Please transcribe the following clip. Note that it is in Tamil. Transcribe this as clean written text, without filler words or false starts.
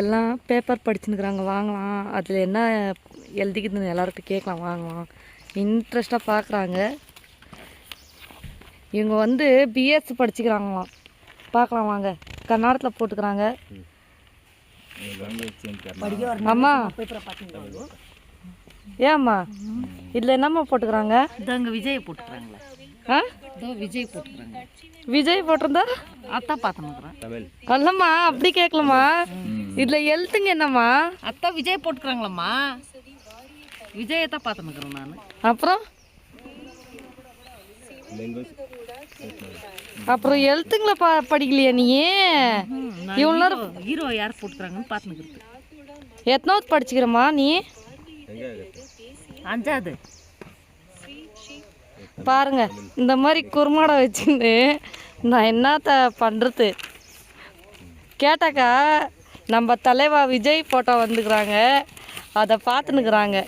எல்லாம் பேப்பர் படிச்சுன்னுக்குறாங்க, வாங்கலாம். அதில் என்ன எழுதிக்குதுன்னு எல்லாருக்கும் கேட்கலாம், வாங்கலாம். இன்ட்ரெஸ்ட்டாக பார்க்குறாங்க. இவங்க வந்து பிஎஸ்சி படிச்சுக்கிறாங்களாம், பார்க்கலாம் வாங்க. கர்நாடகத்தில் போட்டுக்கிறாங்க. அம்மா ஏம்மா இதில் என்னம்மா போட்டுக்கிறாங்க? இதாங்க விஜய் போட்டுக்கிறாங்களே. ஆ விஜய் போட்டுக்கிறாங்க. விஜய் போட்டிருந்தா அத்தான் பார்த்துனுக்குறேன். அல்லம்மா அப்படி கேட்கலம்மா. இதில் எழுத்துங்க என்னம்மா? அத்தான் விஜய் போட்டுக்கிறாங்களம்மா. விஜயை தான் பார்த்துனுக்குறேன் நான். அப்புறம் எழுத்துங்களை படிக்கலையா நீ? இவ்வளோ நேரம் ஹீரோ யார் போட்டுக்கிறாங்கன்னு பார்த்துனுக்குறது. எத்தனாவது படிச்சுக்கிறம்மா நீ? 5வது. பாருங்க, இந்த மாதிரி குறுமாடை வச்சுன்னு நான் என்னத்த பண்ணுறது? கேட்டாக்கா நம்ம தலைவா விஜய் ஃபோட்டோ வந்துக்கிறாங்க, அதை பார்த்துன்னுக்குறாங்க.